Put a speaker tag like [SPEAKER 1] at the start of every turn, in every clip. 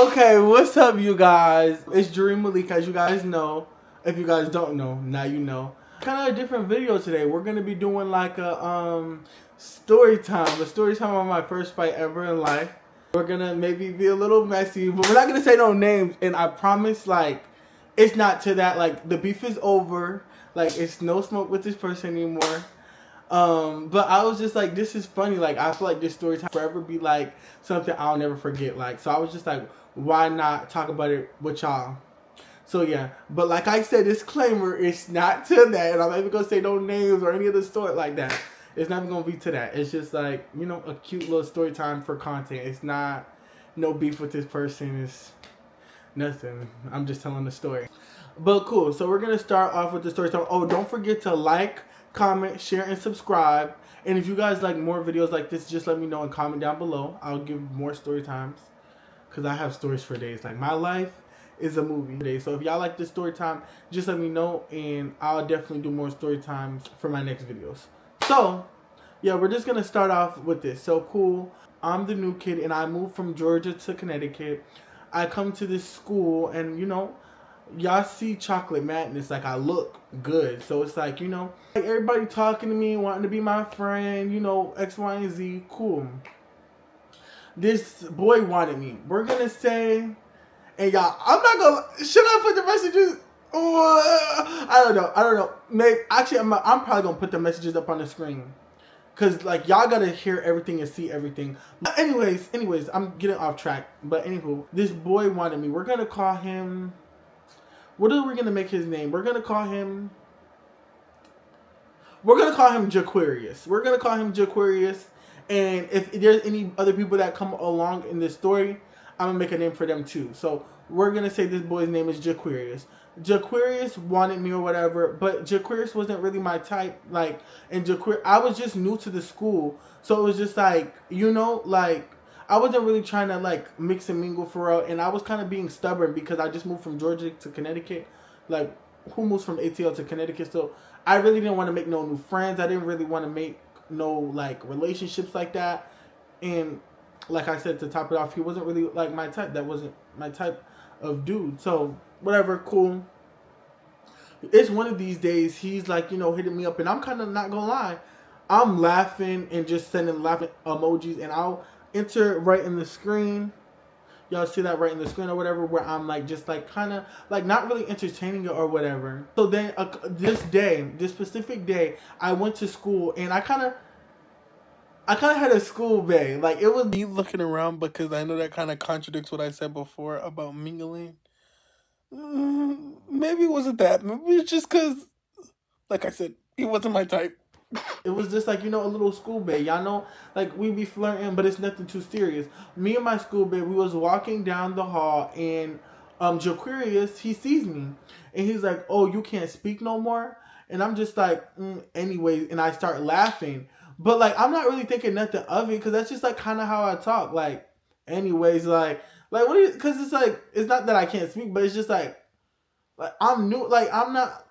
[SPEAKER 1] Okay, what's up, you guys? It's Dream Malik, as you guys know. If you guys don't know, now you know. Kind of a different video today. We're gonna be doing like a story time on my first fight ever in life. We're gonna maybe be a little messy, but we're not gonna say no names. And I promise, like, it's not to that. Like, the beef is over. Like, it's no smoke with this person anymore. But I was just like, this is funny. Like, I feel like this story time forever be like something I'll never forget. Like, so I was just like, why not talk about it with y'all? So yeah, but like I said, disclaimer, it's not to that, and I'm not even gonna say no names or any of the story like that. It's not even gonna be to that. It's just like, you know, a cute little story time for content. It's not no beef with this person. It's nothing. I'm just telling the story. But cool. So we're gonna start off with the story time. Oh, don't forget to like, comment, share, and subscribe. And if you guys like more videos like this, just let me know and comment down below. I'll give more story times because I have stories for days. Like, my life is a movie today. So if y'all like this story time, just let me know and I'll definitely do more story times for my next videos. So yeah, we're just gonna start off with this. So cool. I'm the new kid and I moved from Georgia to Connecticut. I come to this school and, you know, y'all see Chocolate Madness, like, I look good. So it's like, you know, like, everybody talking to me, wanting to be my friend, you know, X, Y, and Z. Cool. This boy wanted me. We're gonna say, and y'all, I'm not gonna, should I put the messages? I don't know. Maybe, actually, I'm probably gonna put the messages up on the screen. Cause like, y'all gotta hear everything and see everything. But anyways, I'm getting off track. But anywho, this boy wanted me. We're gonna call him, what are we gonna make his name? We're gonna call him Jaquarius. We're gonna call him Jaquarius. And if there's any other people that come along in this story, I'm gonna make a name for them too. So we're gonna say this boy's name is Jaquarius. Jaquarius wanted me or whatever, but Jaquarius wasn't really my type. Like, and I was just new to the school, so it was just like, you know, like, I wasn't really trying to like mix and mingle for real, and I was kind of being stubborn because I just moved from Georgia to Connecticut. Like, who moves from ATL to Connecticut? So I really didn't want to make no new friends. I didn't really want to make no like relationships like that. And like I said, to top it off, he wasn't really like my type. That wasn't my type of dude. So whatever, cool. It's one of these days he's like, you know, hitting me up, and I'm kind of not gonna lie, I'm laughing and just sending laughing emojis, and I'll enter right in the screen. Y'all see that right in the screen or whatever, where I'm like, just like kind of like not really entertaining it or whatever. So then this specific day, I went to school, and I kind of had a school bay. Like, it was me looking around because I know that kind of contradicts what I said before about mingling. Maybe it wasn't that. Maybe it's just because, like I said, he wasn't my type. It was just like, you know, a little school bae. Y'all know, like, we be flirting, but it's nothing too serious. Me and my school bae, we was walking down the hall, and Jaquarius, he sees me, and he's like, oh, you can't speak no more? And I'm just like, anyways, and I start laughing. But, like, I'm not really thinking nothing of it, because that's just, like, kind of how I talk. Like, anyways, like, what do you, because it's, like, it's not that I can't speak, but it's just, like, I'm new, like, I'm not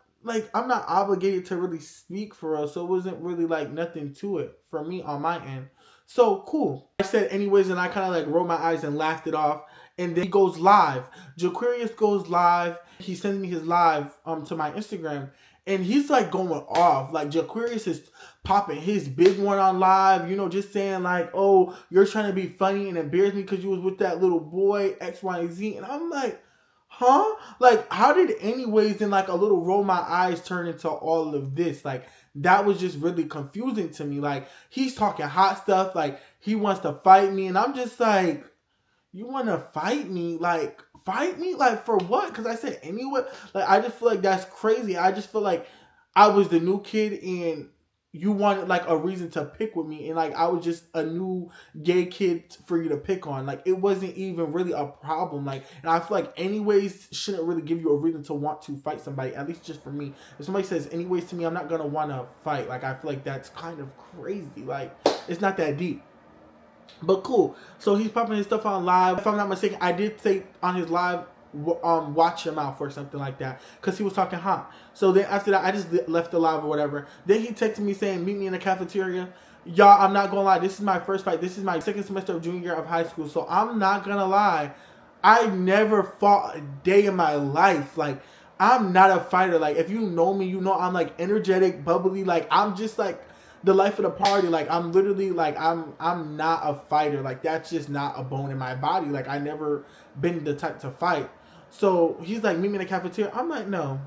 [SPEAKER 1] obligated to really speak for us, so it wasn't really, like, nothing to it for me on my end. So, cool. I said anyways, and I kind of, like, rolled my eyes and laughed it off, and then he goes live. Jaquarius goes live. He sends me his live to my Instagram, and he's, like, going off. Like, Jaquarius is popping his big one on live, you know, just saying, like, oh, you're trying to be funny and embarrass me because you was with that little boy, X, Y, and Z. And I'm like, huh? Like, how did anyways and like a little roll my eyes turn into all of this? Like, that was just really confusing to me. Like, he's talking hot stuff, like he wants to fight me, and I'm just like, you want to fight me? Like, fight me? Like, for what? Because I said anyway. Like, I just feel like that's crazy. I just feel like I was the new kid and you wanted like a reason to pick with me, and like I was just a new gay kid for you to pick on. Like, it wasn't even really a problem. Like, and I feel like anyways shouldn't really give you a reason to want to fight somebody, at least just for me. If somebody says anyways to me, I'm not gonna want to fight. Like, I feel like that's kind of crazy. Like, it's not that deep. But cool. So he's popping his stuff on live. If I'm not mistaken, I did say on his live, watch your mouth or something like that, because he was talking hot. So then after that, I just left the live or whatever. Then he texted me saying, meet me in the cafeteria. Y'all, I'm not gonna lie, this is my first fight. This is my second semester of junior year of high school, so I'm not gonna lie, I never fought a day in my life. Like, I'm not a fighter. Like, if you know me, you know I'm like energetic, bubbly. Like, I'm just like the life of the party. Like, I'm literally like I'm not a fighter. Like, that's just not a bone in my body. Like, I never been the type to fight. So he's like, meet me in the cafeteria. I'm like, no.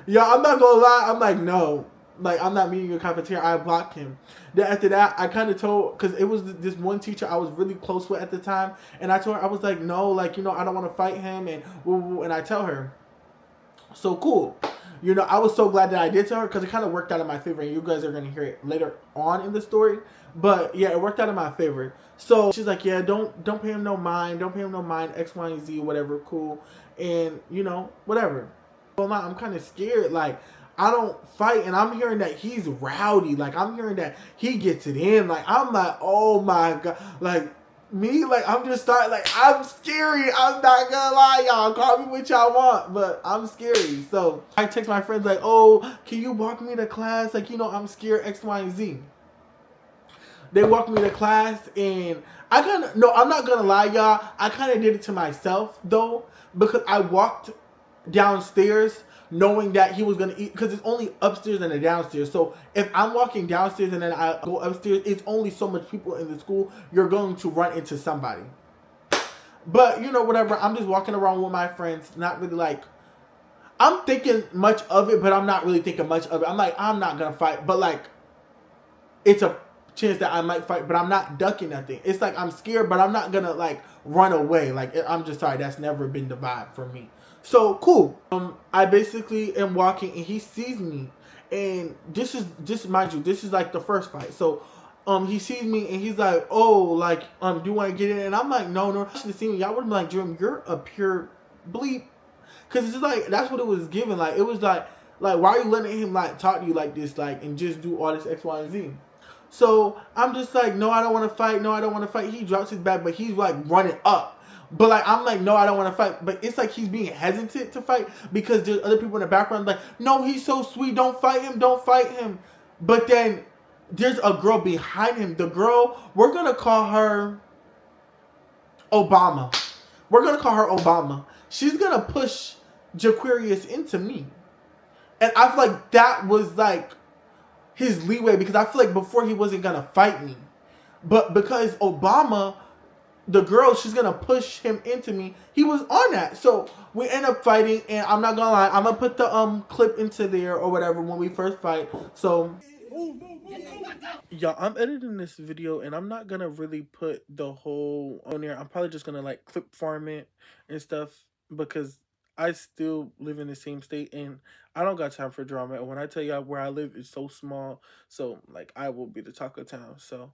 [SPEAKER 1] Yeah, I'm not gonna lie. I'm like, no. Like, I'm not meeting you in the cafeteria. I blocked him. Then after that, I kind of told, because it was this one teacher I was really close with at the time. And I told her, I was like, no, like, you know, I don't want to fight him. And woo, woo, and I tell her, so cool. You know, I was so glad that I did tell her because it kind of worked out in my favor. And you guys are going to hear it later on in the story. But yeah, it worked out in my favor. So she's like, yeah, don't pay him no mind. Don't pay him no mind. X, Y, and Z, whatever. Cool. And, you know, whatever. I'm kind of scared. Like, I don't fight. And I'm hearing that he's rowdy. Like, I'm hearing that he gets it in. Like, I'm like, oh my God. Like, me, like, I'm just starting, like, I'm scary. I'm not gonna lie, y'all. Call me what y'all want, but I'm scary. So I text my friends, like, oh, can you walk me to class? Like, you know, I'm scared, X, Y, and Z. They walked me to class, and I kind of, no, I'm not gonna lie, y'all. I kind of did it to myself, though, because I walked downstairs knowing that he was going to eat, because it's only upstairs and a downstairs. So if I'm walking downstairs and then I go upstairs, it's only so much people in the school, you're going to run into somebody. But, you know, whatever, I'm just walking around with my friends, not really like, I'm thinking much of it, but I'm not really thinking much of it. I'm like, I'm not going to fight, but like, it's a chance that I might fight, but I'm not ducking nothing. It's like, I'm scared, but I'm not going to like run away. Like, I'm just sorry, that's never been the vibe for me. So cool. I basically am walking and he sees me, and this is mind you, this is like the first fight. So he sees me and he's like, oh, like do you want to get in? And I'm like, no, you should have seen me. Y'all would have been like, Jerome, you're a pure bleep, because it's just like that's what it was given. Like, it was like why are you letting him like talk to you like this, like, and just do all this X, Y, and Z? So I'm just like, no, I don't want to fight. No, I don't want to fight. He drops his bag, but he's like running up. But like, I'm like, no, I don't want to fight. But it's like he's being hesitant to fight because there's other people in the background like, no, he's so sweet. Don't fight him. Don't fight him. But then there's a girl behind him. The girl, we're going to call her Obama. We're going to call her Obama. She's going to push Jaquarius into me. And I feel like that was like his leeway, because I feel like before he wasn't going to fight me. But because Obama, the girl, she's going to push him into me, he was on that. So we end up fighting, and I'm not going to lie, I'm going to put the clip into there or whatever when we first fight. So y'all, I'm editing this video, and I'm not going to really put the whole on there. I'm probably just going to like clip farm it and stuff, because I still live in the same state, and I don't got time for drama. And when I tell y'all where I live is so small, so like I will be the talk of town. So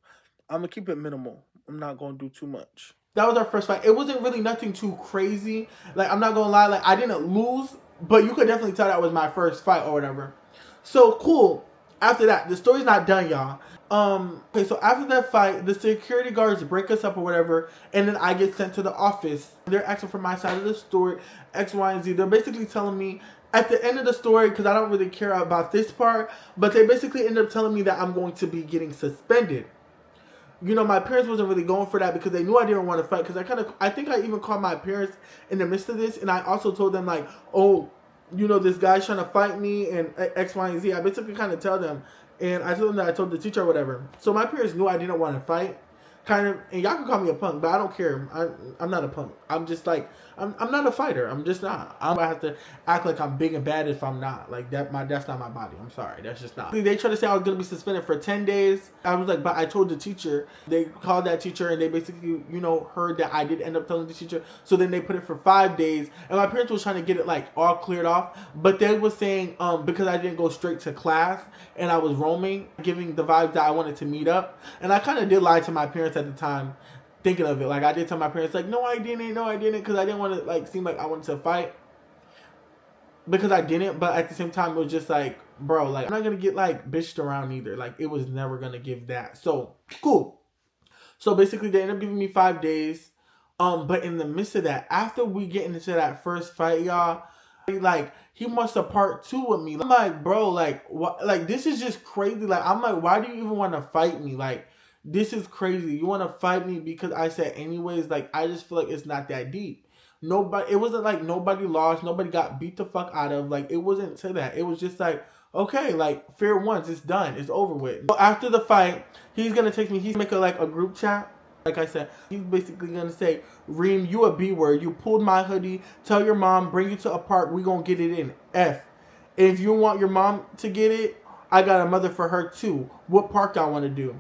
[SPEAKER 1] I'm gonna keep it minimal. I'm not gonna do too much. That was our first fight. It wasn't really nothing too crazy. Like, I'm not gonna lie, like, I didn't lose, but you could definitely tell that was my first fight or whatever. So cool. After that, the story's not done, y'all. Okay, so after that fight, the security guards break us up or whatever, and then I get sent to the office. They're asking for my side of the story, X, Y, and Z. They're basically telling me at the end of the story, because I don't really care about this part, but they basically end up telling me that I'm going to be getting suspended. You know, my parents wasn't really going for that because they knew I didn't want to fight, because I think I even called my parents in the midst of this, and I also told them like, oh, you know, this guy's trying to fight me and X, Y, and Z. I basically kind of tell them, and I told them that I told the teacher or whatever. So my parents knew I didn't want to fight, kind of, and y'all can call me a punk, but I don't care. I'm not a punk. I'm just like, I'm not a fighter. I'm just not. I have to act like I'm big and bad if I'm not. Like, that's not my body. I'm sorry. That's just not. They tried to say I was going to be suspended for 10 days. I was like, but I told the teacher. They called that teacher, and they basically, you know, heard that I did end up telling the teacher. So then they put it for 5 days. And my parents was trying to get it like all cleared off. But they was saying because I didn't go straight to class and I was roaming, giving the vibes that I wanted to meet up. And I kind of did lie to my parents at the time, thinking of it. Like, I did tell my parents, like, no, I didn't, because I didn't want to, like, seem like I wanted to fight, because I didn't, but at the same time, it was just like, bro, like, I'm not going to get, like, bitched around either. Like, it was never going to give that. So, cool. So, basically, they ended up giving me 5 days, but in the midst of that, after we get into that first fight, y'all, like, he wants to part 2 with me. I'm like, bro, like, what? Like, this is just crazy. Like, I'm like, why do you even want to fight me? Like, this is crazy. You want to fight me because I said anyways? Like, I just feel like it's not that deep. Nobody, it wasn't like nobody lost, nobody got beat the fuck out of. Like, it wasn't to that. It was just like, okay, like, fair once, it's done, it's over with. So after the fight, he's gonna text me, he's making like a group chat. Like I said, he's basically gonna say, Reem, you a B word. You pulled my hoodie. Tell your mom, bring you to a park. We gonna get it in. F. If you want your mom to get it, I got a mother for her too. What park y'all want to do?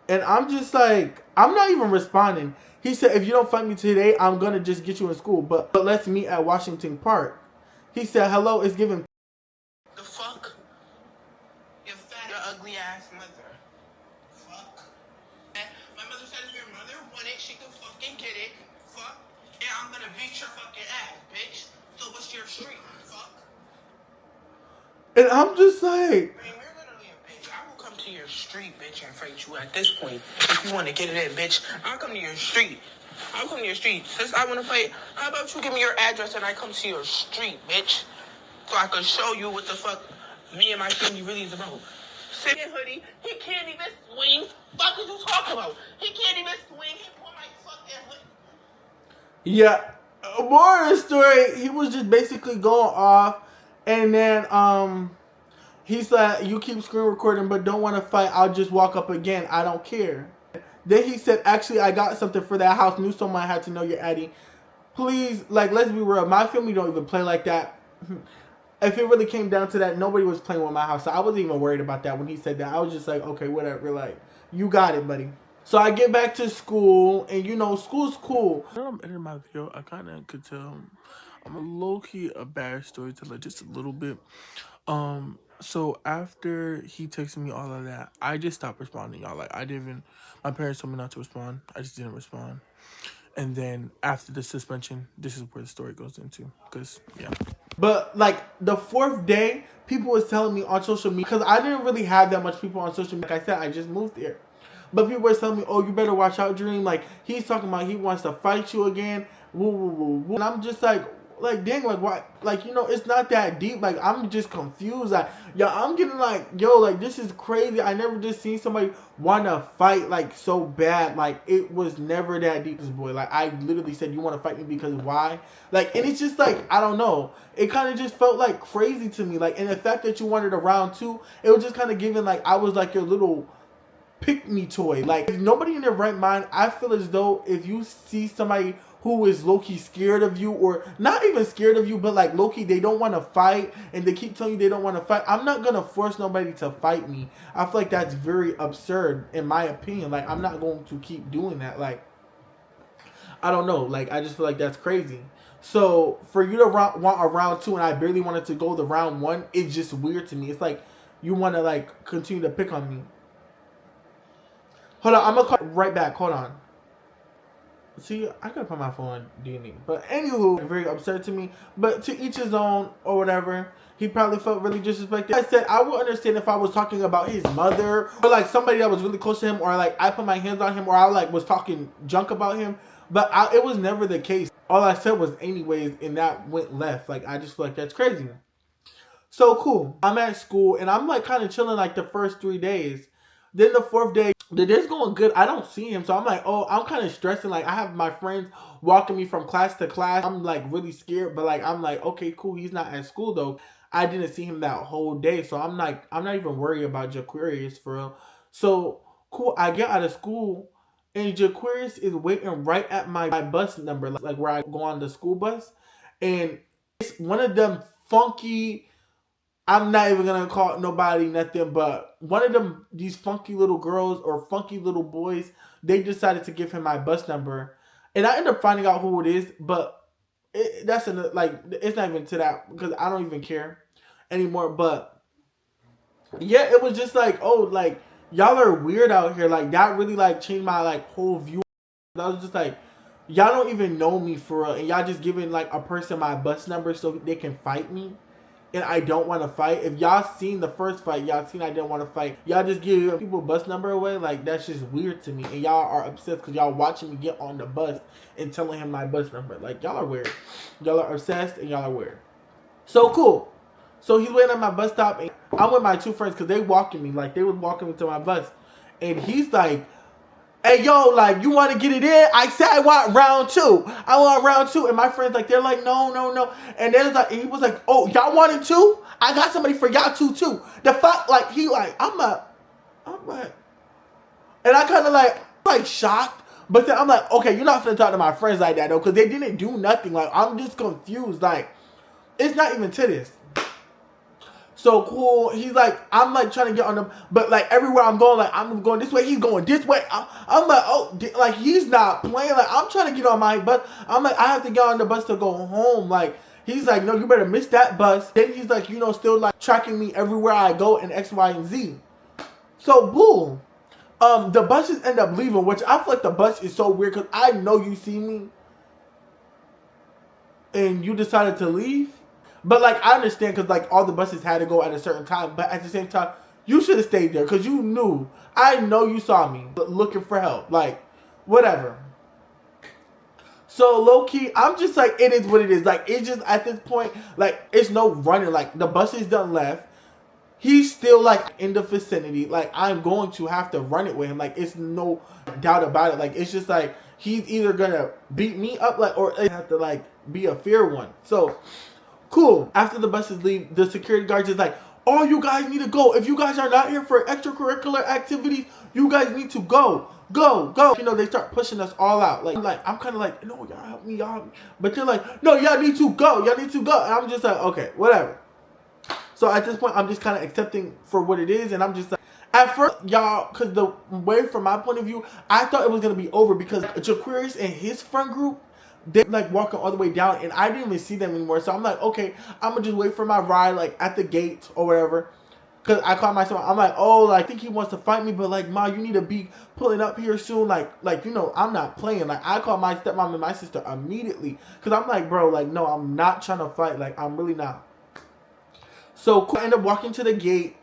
[SPEAKER 1] And I'm just like, I'm not even responding. He said, if you don't fight me today, I'm gonna just get you in school. But let's meet at Washington Park. He said, hello, it's giving.
[SPEAKER 2] The fuck? Your fat, your ugly ass mother. Fuck. My mother said if your mother want it, she can fucking get it. Fuck. And I'm gonna beat your fucking ass, bitch. So what's your street? Fuck.
[SPEAKER 1] And I'm just like,
[SPEAKER 2] Man, you're literally a bitch. I will come to your street, bitch, and fight you at this point. If you want to get it in, bitch, I'll come to your street. I'll come to your street. Since I want to fight, how about you give me your address and I come to your street, bitch? So I can show you what the fuck me and my family really is about. Sitting hoodie, he can't even swing. Fuck is you talking about? He can't even swing. He pulled my fucking hoodie.
[SPEAKER 1] yeah. More of the story, he was just basically going off. And then he said, you keep screen recording but don't want to fight, I'll just walk up again. I don't care. Then he said, actually, I got something for that house. Knew someone had to know your Eddie. Please, like, let's be real. My family don't even play like that. If it really came down to that, nobody was playing with my house. So I wasn't even worried about that when he said that. I was just like, okay, whatever. Like, you got it, buddy. So I get back to school, and you know, school's cool. When I'm editing my video, I kind of could tell I'm a low-key a bad storyteller, just a little bit. So after he texted me all of that, I just stopped responding, y'all. Like, I didn't even, my parents told me not to respond. I just didn't respond. And then after the suspension, this is where the story goes into. Because, yeah. But, like, the 4th day, people was telling me on social media, because I didn't really have that much people on social media. Like I said, I just moved here. But people were telling me, oh, you better watch out, Dream. Like, he's talking about he wants to fight you again. Woo, woo, woo, woo. And I'm just like, dang, like, what? Like, you know, it's not that deep. Like, I'm just confused. Like, yo, I'm getting like, yo, like, this is crazy. I never just seen somebody want to fight, like, so bad. Like, it was never that deep, this boy. Like, I literally said, you want to fight me because why? Like, and it's just like, I don't know. It kind of just felt, like, crazy to me. Like, and the fact that you wanted a round 2, it was just kind of giving, like, I was, like, your little pick me toy. Like, if nobody in their right mind, I feel as though if you see somebody who is low-key scared of you, or not even scared of you, but like low-key they don't want to fight and they keep telling you they don't want to fight, I'm not gonna force nobody to fight me. I feel like that's very absurd in my opinion. Like, I'm not going to keep doing that. Like, I don't know, like, I just feel like that's crazy. So for you to want a round 2 and I barely wanted to go the round 1, it's just weird to me. It's like you want to like continue to pick on me. Hold on, I'm gonna call right back. Hold on. See, I gotta put my phone on D&D. But anywho, very upset to me. But to each his own, or whatever. He probably felt really disrespected. I said, I would understand if I was talking about his mother, or like somebody that was really close to him, or like I put my hands on him, or I like was talking junk about him. But it was never the case. All I said was anyways, and that went left. Like, I just feel like that's crazy. So cool. I'm at school, and I'm like kind of chilling like the first 3 days. Then the 4th day, the day's going good. I don't see him. So I'm like, oh, I'm kind of stressing. Like, I have my friends walking me from class to class. I'm like really scared. But like, I'm like, okay, cool. He's not at school though. I didn't see him that whole day. So I'm like, I'm not even worried about Jaquarius for real. So cool. I get out of school and Jaquarius is waiting right at my bus number. Like where I go on the school bus. And it's one of them funky, I'm not even gonna call nobody nothing, but one of them, these funky little girls or funky little boys, they decided to give him my bus number, and I ended up finding out who it is. But that's like, it's not even to that because I don't even care anymore. But yeah, it was just like, oh, like y'all are weird out here. Like that really like changed my like whole view. I was just like, y'all don't even know me for real, and y'all just giving like a person my bus number so they can fight me. And I don't want to fight. If y'all seen the first fight, y'all seen I didn't want to fight. Y'all just give people bus number away. Like, that's just weird to me. And y'all are obsessed because y'all watching me get on the bus and telling him my bus number. Like, y'all are weird. Y'all are obsessed and y'all are weird. So, cool. So, he's waiting at my bus stop. And I'm with my 2 friends because they walking me. Like, they was walking me to my bus. And he's like, hey, yo, like, you want to get it in? I said I want round two. I want round two. And my friends, like, they're like, no, no, no. And then like, he was like, oh, y'all wanted two? I got somebody for y'all two, too. The fuck, like, he like, I'm like, and I kind of like shocked. But then I'm like, okay, you're not going to talk to my friends like that, though, because they didn't do nothing. Like, I'm just confused. Like, it's not even to this. So cool. He's like, I'm like trying to get on them, but like everywhere I'm going, like I'm going this way, he's going this way. I'm like, oh, like he's not playing. Like I'm trying to get on my bus. I'm like, I have to get on the bus to go home. Like he's like, no, you better miss that bus. Then he's like, you know, still like tracking me everywhere I go in X, Y, and Z. So boom. The buses end up leaving, which I feel like the bus is so weird because I know you see me and you decided to leave. But, like, I understand because, like, all the buses had to go at a certain time. But at the same time, you should have stayed there because you knew. I know you saw me looking for help. Like, whatever. So, low-key, I'm just like, it is what it is. Like, it's just, at this point, like, it's no running. Like, the bus is done left. He's still, like, in the vicinity. Like, I'm going to have to run it with him. Like, it's no doubt about it. Like, it's just, like, he's either going to beat me up, like, or it have to, like, be a fair one. So... cool. After the buses leave, the security guard is like, oh, you guys need to go. If you guys are not here for extracurricular activities, you guys need to go. Go, go. You know, they start pushing us all out. Like I'm kind of like, no, y'all help me, y'all help me. But they're like, no, y'all need to go. Y'all need to go. And I'm just like, okay, whatever. So at this point, I'm just kind of accepting for what it is. And I'm just like, at first, y'all, because the way from my point of view, I thought it was going to be over because Jaquarius and his friend group, they're like walking all the way down and I didn't even see them anymore. So I'm like, okay, I'm gonna just wait for my ride like at the gate or whatever. Cause I caught myself, I'm like, oh, like, I think he wants to fight me, but like, Ma, you need to be pulling up here soon. Like, you know, I'm not playing. Like, I called my stepmom and my sister immediately. Cause I'm like, bro, like, no, I'm not trying to fight. Like, I'm really not. So I ended up walking to the gate,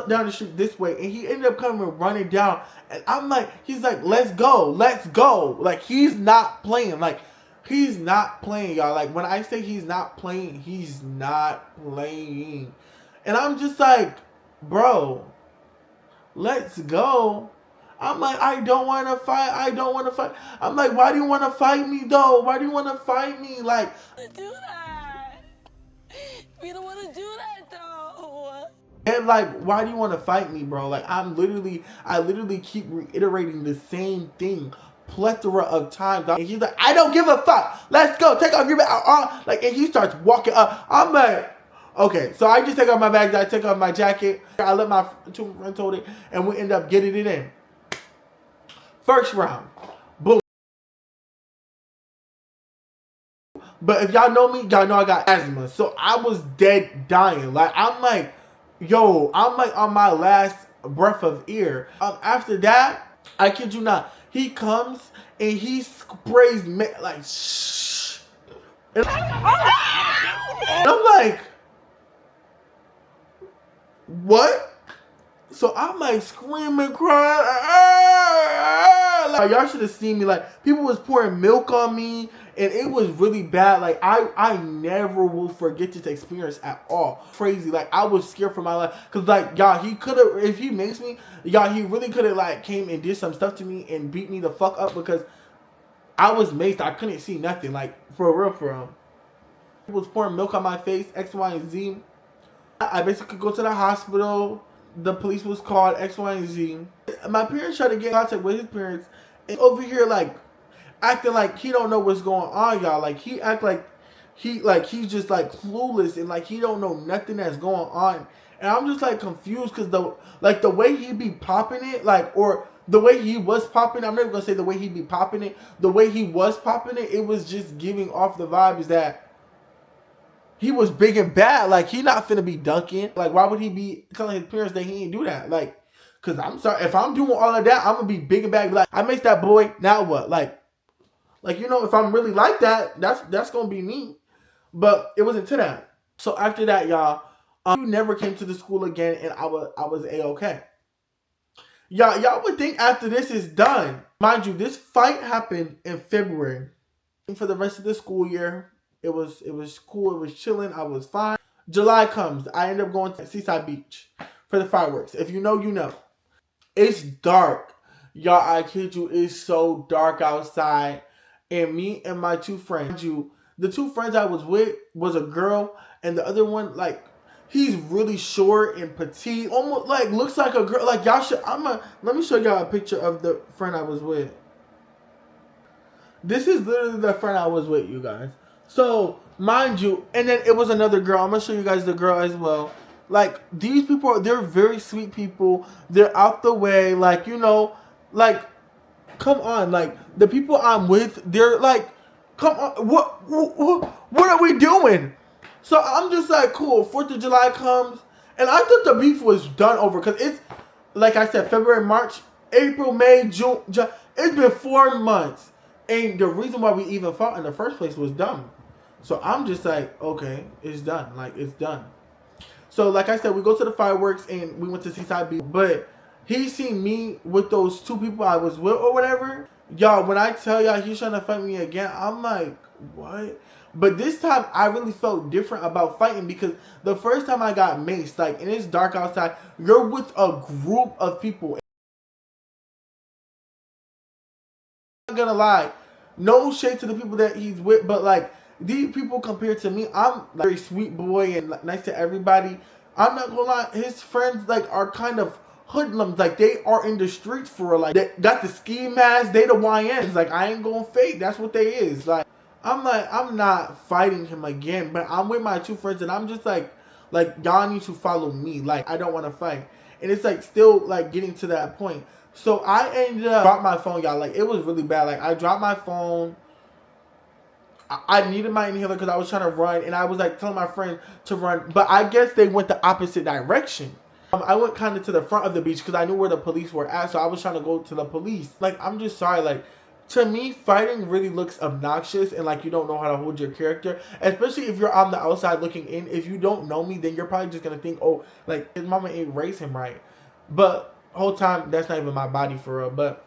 [SPEAKER 1] down the street this way, and he ended up coming running down. And I'm like, he's like, let's go, let's go. Like, he's not playing. Like, he's not playing, y'all. Like, when I say he's not playing, he's not playing. And I'm just like, bro, let's go. I'm like, I don't want to fight. I don't want to fight. I'm like, why do you want to fight me, though? Why do you want to fight me? Like,
[SPEAKER 3] do that. We don't want to do that, though.
[SPEAKER 1] and like, why do you want to fight me, bro? Like, I literally keep reiterating the same thing plethora of times. And he's like, I don't give a fuck. Let's go. Take off your bag. Like, and he starts walking up. I'm like, okay. So I just take off my bags. I take off my jacket. I let my two friends hold it. And we end up getting it in. First round. Boom. But if y'all know me, y'all know I got asthma. So I was dead dying. Like, I'm like, yo, I'm like on my last breath of air. After that, I kid you not, he comes and he sprays me like shh. And I'm like, what? So I'm like screaming, crying. Like, y'all should have seen me. Like, people was pouring milk on me, and it was really bad. Like, I never will forget this experience at all. Crazy. Like, I was scared for my life. Because, like, y'all, he could have, if he makes me, y'all, he really could have, like, came and did some stuff to me and beat me the fuck up because I was maced. I couldn't see nothing. Like, for real, for real. He was pouring milk on my face, X, Y, and Z. I basically go to the hospital. The police was called, X, Y, and Z. My parents tried to get in contact with his parents. And over here, like, acting like he don't know what's going on, y'all. Like, he act like he's just, like, clueless. And, like, he don't know nothing that's going on. And I'm just, like, confused. Because, the way he be popping it, like, or the way he was popping it. I'm never going to say the way he be popping it. The way he was popping it, it was just giving off the vibes that he was big and bad. Like, he not finna be dunking. Like, why would he be telling his parents that he ain't do that? Like, because I'm sorry. If I'm doing all of that, I'm going to be big and bad. Like, I missed that boy. Now what? Like, you know, if I'm really like that, that's going to be me. But it wasn't to that. So after that, y'all, he never came to the school again, and I was A-okay. Y'all would think after this is done. Mind you, this fight happened in February. For the rest of the school year, it was cool. It was chilling. I was fine. July comes. I end up going to Seaside Beach for the fireworks. If you know, you know. It's dark. Y'all, I kid you, it's so dark outside. And me and my two friends, the two friends I was with was a girl, and the other one, like, he's really short and petite, almost like looks like a girl. Like y'all should. Let me show y'all a picture of the friend I was with. This is literally the friend I was with, you guys. So mind you, and then it was another girl. I'm gonna show you guys the girl as well. Like these people, they're very sweet people. They're out the way, like like come on, like the people I'm with, they're like, come on, what are we doing? So I'm just like, cool. 4th of July comes, and I thought the beef was done over because it's like I said, February, March, April, May, June. It's been 4 months, and the reason why we even fought in the first place was dumb. So I'm just like, okay, it's done. Like it's done. So like I said, we go to the fireworks and we went to Seaside Beach, but he seen me with those two people I was with or whatever. Y'all, when I tell y'all he's trying to fight me again, I'm like, what? But this time I really felt different about fighting because the first time I got maced, like, and it's dark outside, you're with a group of people. I'm not gonna lie, no shade to the people that he's with, but like these people compared to me, I'm like a very sweet boy and like, nice to everybody. I'm not gonna lie, his friends like are kind of hoodlums, like they are in the streets for real. Like they got the ski mask, they the YNs. Like I ain't gonna fake, that's what they is. Like I'm not fighting him again, but I'm with my two friends and I'm just like y'all need to follow me. Like I don't want to fight, and it's like still like getting to that point. So I ended up dropped my phone, y'all. Like it was really bad. Like I dropped my phone. I needed my inhaler because I was trying to run, and I was like telling my friend to run, but I guess they went the opposite direction. I went kind of to the front of the beach because I knew where the police were at, so I was trying to go to the police. Like I'm just sorry, like to me, fighting really looks obnoxious and like you don't know how to hold your character, especially if you're on the outside looking in. If you don't know me, then you're probably just gonna think, oh, like his mama ain't raised him right, but whole time that's not even my body for real. But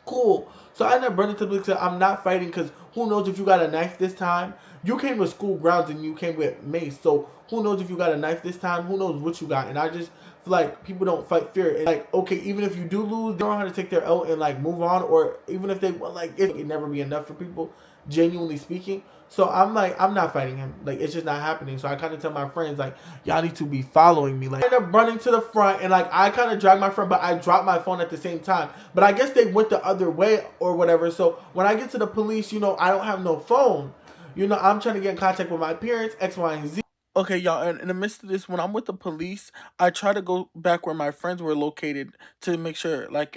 [SPEAKER 1] cool. So I ended up running to the police. I'm not fighting because who knows if you got a knife this time. You came to school grounds and you came with mace. So who knows if you got a knife this time. Who knows what you got. And I just feel like people don't fight fear. And like, okay, even if you do lose, they don't know how to take their L and like move on. Or even if they like, it can never be enough for people, genuinely speaking. So I'm like, I'm not fighting him. Like, it's just not happening. So I kind of tell my friends, like, y'all need to be following me. Like, I end up running to the front, and like, I kind of dragged my friend, but I dropped my phone at the same time. But I guess they went the other way or whatever. So when I get to the police, I don't have no phone. I'm trying to get in contact with my parents, X, Y, and Z. Okay, y'all, and in the midst of this, when I'm with the police, I try to go back where my friends were located to make sure, like,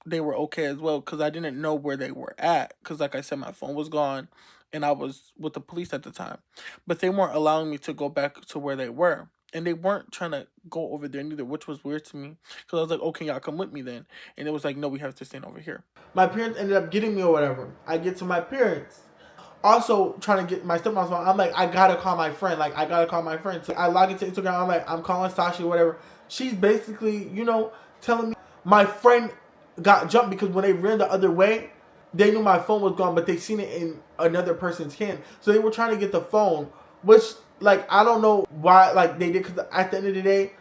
[SPEAKER 1] they were okay as well, because I didn't know where they were at, because, like I said, my phone was gone, and I was with the police at the time. But they weren't allowing me to go back to where they were, and they weren't trying to go over there neither, which was weird to me, because I was like, okay, y'all come with me then, and it was like, no, we have to stand over here. My parents ended up getting me or whatever. I get to my parents. Also trying to get my stepmom's phone. I'm like, I gotta call my friend. Like, I gotta call my friend. So I log into Instagram. I'm like, I'm calling Sasha or whatever. She's basically, telling me my friend got jumped because when they ran the other way, they knew my phone was gone, but they seen it in another person's hand. So they were trying to get the phone, which, like, I don't know why, like, they did. Because at the end of the day,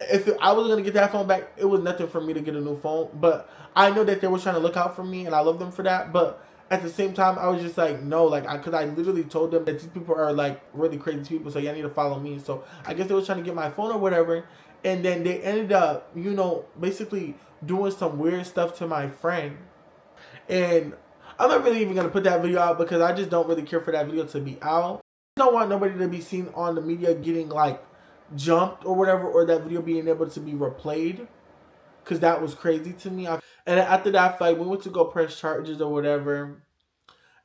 [SPEAKER 1] if I was going to get that phone back, it was nothing for me to get a new phone. But I know that they were trying to look out for me, and I love them for that. But at the same time, I was just like, no, like, because I literally told them that these people are, like, really crazy people, so y'all need to follow me. So I guess they were trying to get my phone or whatever. And then they ended up, basically doing some weird stuff to my friend. And I'm not really even going to put that video out because I just don't really care for that video to be out. I don't want nobody to be seen on the media getting, like, jumped or whatever, or that video being able to be replayed, because that was crazy to me. And after that fight, we went to go press charges or whatever,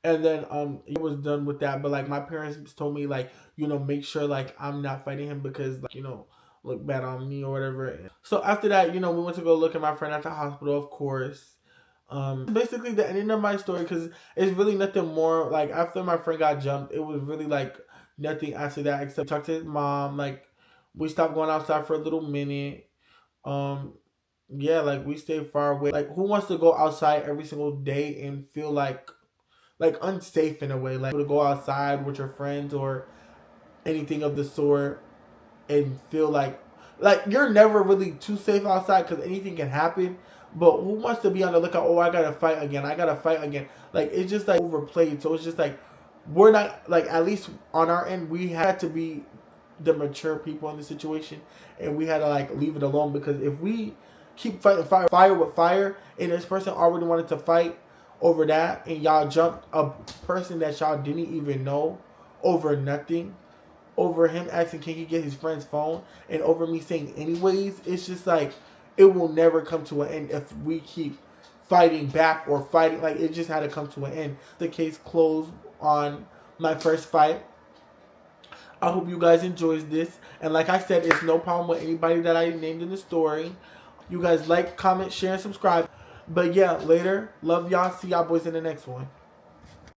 [SPEAKER 1] and then it was done with that. But like, my parents told me, like, make sure, like, I'm not fighting him because, like, look bad on me or whatever. So after that, we went to go look at my friend at the hospital, of course. Basically the ending of my story, because it's really nothing more. Like, after my friend got jumped, it was really like nothing after that except talk to his mom. Like, we stopped going outside for a little minute. Yeah, like, we stayed far away. Like, who wants to go outside every single day and feel like unsafe in a way? Like, to go outside with your friends or anything of the sort and feel like you're never really too safe outside because anything can happen. But who wants to be on the lookout? Oh, I gotta fight again. I gotta fight again. Like, it's just like overplayed. So it's just like we're not like, at least on our end, we had to be the mature people in the situation, and we had to like leave it alone, because if we keep fighting fire with fire, and this person already wanted to fight over that, and y'all jumped a person that y'all didn't even know over nothing, over him asking can he get his friend's phone, and over me saying anyways, it's just like it will never come to an end if we keep fighting back or fighting. Like, it just had to come to an end. The case closed on my first fight. I hope you guys enjoyed this. And like I said, it's no problem with anybody that I named in the story. You guys like, comment, share, and subscribe. But yeah, later. Love y'all. See y'all boys in the next one.